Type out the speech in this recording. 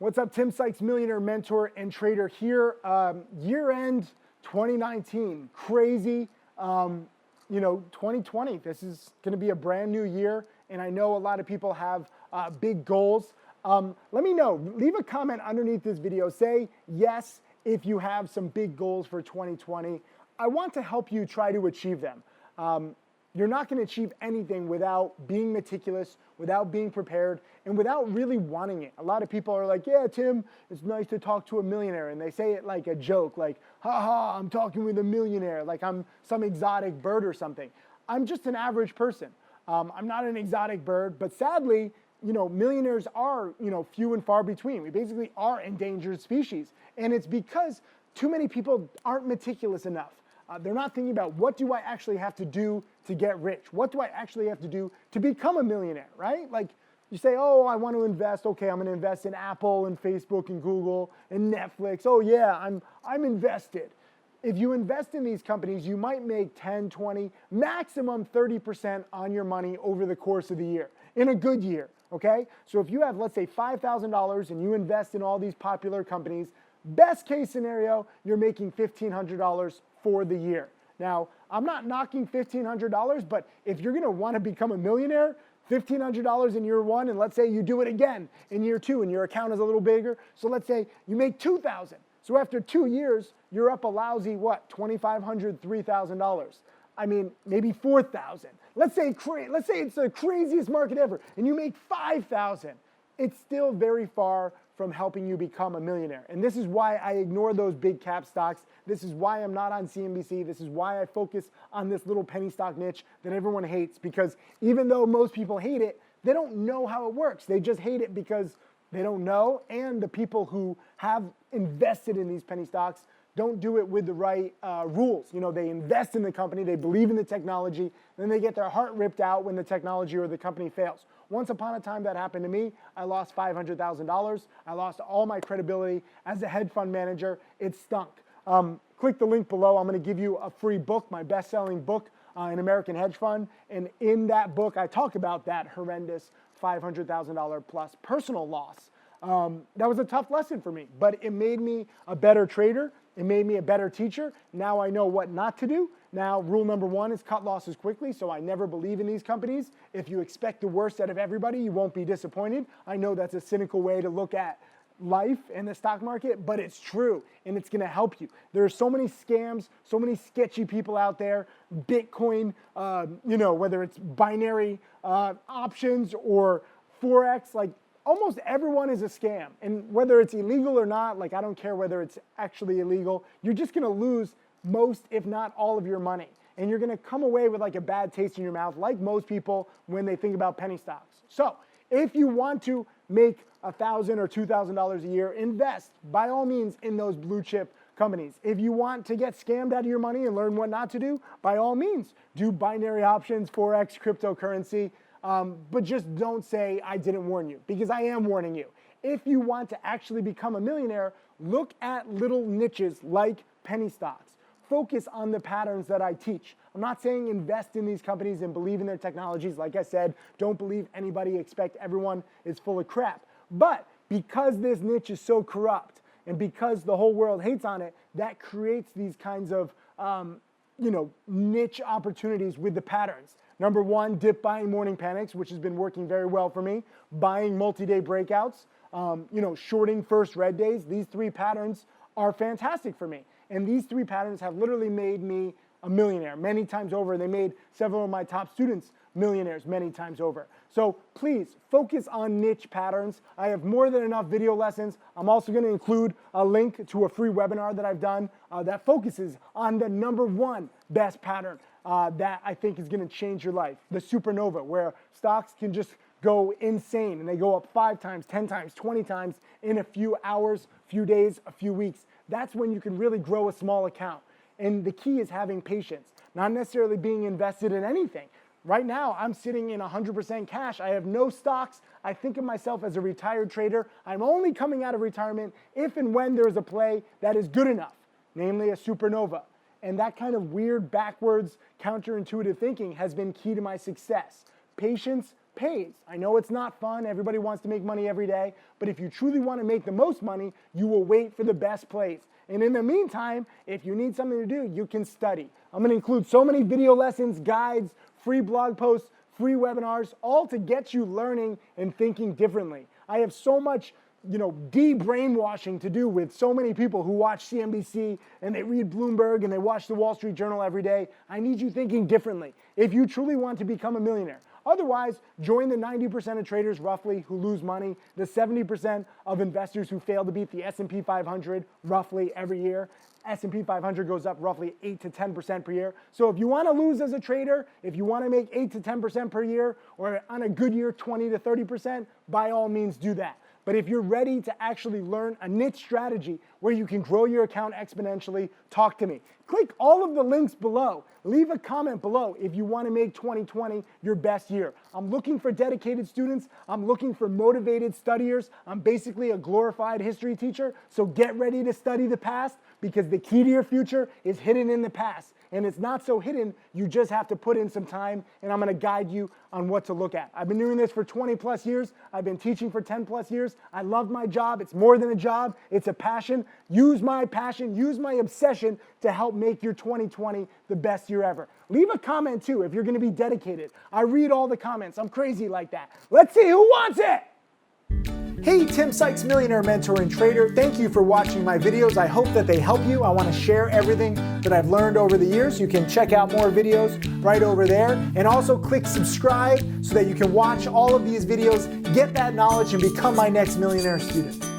What's up, Tim Sykes, millionaire mentor and trader here. Year-end 2019, crazy. 2020, this is gonna be a brand new year, and I know a lot of people have big goals. Let me know, leave a comment underneath this video. Say yes if you have some big goals for 2020. I want to help you try to achieve them. You're not going to achieve anything without being meticulous, without being prepared, and without really wanting it. A lot of people are like, yeah, Tim, it's nice to talk to a millionaire. And they say it like a joke, like, haha, I'm talking with a millionaire, like I'm some exotic bird or something. I'm just an average person. I'm not an exotic bird, but sadly, millionaires are, few and far between. We basically are endangered species. And it's because too many people aren't meticulous enough. They're not thinking about, what do I actually have to do to get rich? What do I actually have to do to become a millionaire, right? Like you say, oh, I want to invest. Okay, I'm going to invest in Apple and Facebook and Google and Netflix. Oh yeah, I'm invested. If you invest in these companies, you might make 10, 20, maximum 30% on your money over the course of the year, in a good year, okay? So if you have, let's say, $5,000 and you invest in all these popular companies, best case scenario, you're making $1,500 for the year. Now, I'm not knocking $1,500, but if you're gonna wanna become a millionaire, $1,500 in year one, and let's say you do it again in year two and your account is a little bigger, so let's say you make $2,000. So after 2 years, you're up a lousy, what, $2,500, $3,000. I mean, maybe 4,000. Let's say it's the craziest market ever, and you make 5,000. It's still very far from helping you become a millionaire. And this is why I ignore those big cap stocks. This is why I'm not on CNBC. This is why I focus on this little penny stock niche that everyone hates, because even though most people hate it, they don't know how it works. They just hate it because they don't know, and the people who have invested in these penny stocks don't do it with the right rules. They invest in the company, they believe in the technology, then they get their heart ripped out when the technology or the company fails. Once upon a time that happened to me. I lost $500,000. I lost all my credibility as a hedge fund manager. It stunk. Click the link below. I'm going to give you a free book, my best-selling book, An American Hedge Fund. And in that book, I talk about that horrendous $500,000 plus personal loss. That was a tough lesson for me, but it made me a better trader. It made me a better teacher. Now I know what not to do. Now, rule number one is cut losses quickly, so I never believe in these companies. If you expect the worst out of everybody, you won't be disappointed. I know that's a cynical way to look at life and the stock market, but it's true, and it's gonna help you. There are so many scams, so many sketchy people out there, Bitcoin, whether it's binary options or forex, like almost everyone is a scam. And whether it's illegal or not, like I don't care whether it's actually illegal, you're just gonna lose most, if not all of your money. And you're gonna come away with like a bad taste in your mouth, like most people when they think about penny stocks. So if you want to make $1,000 or $2,000 a year, invest by all means in those blue chip companies. If you want to get scammed out of your money and learn what not to do, by all means, do binary options, forex, cryptocurrency, but just don't say I didn't warn you, because I am warning you. If you want to actually become a millionaire, look at little niches like penny stocks. Focus on the patterns that I teach. I'm not saying invest in these companies and believe in their technologies. Like I said, don't believe anybody, expect everyone is full of crap. But because this niche is so corrupt and because the whole world hates on it, that creates these kinds of niche opportunities with the patterns. Number one, dip buying morning panics, which has been working very well for me. Buying multi-day breakouts, shorting first red days. These three patterns are fantastic for me. And these three patterns have literally made me a millionaire many times over. They made several of my top students millionaires many times over. So please focus on niche patterns. I have more than enough video lessons. I'm also going to include a link to a free webinar that I've done that focuses on the number one best pattern that I think is going to change your life, the supernova, where stocks can just go insane and they go up 5 times, 10 times, 20 times in a few hours, few days, a few weeks. That's when you can really grow a small account. And the key is having patience, not necessarily being invested in anything. Right now, I'm sitting in 100% cash. I have no stocks. I think of myself as a retired trader. I'm only coming out of retirement if and when there is a play that is good enough, namely a supernova. And that kind of weird, backwards, counterintuitive thinking has been key to my success. Patience, pays. I know it's not fun. Everybody wants to make money every day. But if you truly want to make the most money, you will wait for the best place. And in the meantime, if you need something to do, you can study. I'm going to include so many video lessons, guides, free blog posts, free webinars, all to get you learning and thinking differently. I have so much de-brainwashing to do with so many people who watch CNBC and they read Bloomberg and they watch the Wall Street Journal every day. I need you thinking differently if you truly want to become a millionaire. Otherwise, join the 90% of traders roughly who lose money, the 70% of investors who fail to beat the S&P 500 roughly every year. S&P 500 goes up roughly 8 to 10% per year. So if you want to lose as a trader, if you want to make 8 to 10% per year, or on a good year 20 to 30%, by all means do that. But if you're ready to actually learn a niche strategy where you can grow your account exponentially, talk to me. Click all of the links below. Leave a comment below if you want to make 2020 your best year. I'm looking for dedicated students. I'm looking for motivated studiers. I'm basically a glorified history teacher. So get ready to study the past, because the key to your future is hidden in the past. And it's not so hidden, you just have to put in some time, and I'm gonna guide you on what to look at. I've been doing this for 20 plus years. I've been teaching for 10 plus years. I love my job. It's more than a job, it's a passion. Use my passion, use my obsession to help make your 2020 the best year ever. Leave a comment too if you're gonna be dedicated. I read all the comments, I'm crazy like that. Let's see who wants it. Hey, Tim Sykes, Millionaire Mentor and Trader. Thank you for watching my videos. I hope that they help you. I want to share everything that I've learned over the years. You can check out more videos right over there. And also click subscribe so that you can watch all of these videos, get that knowledge, and become my next millionaire student.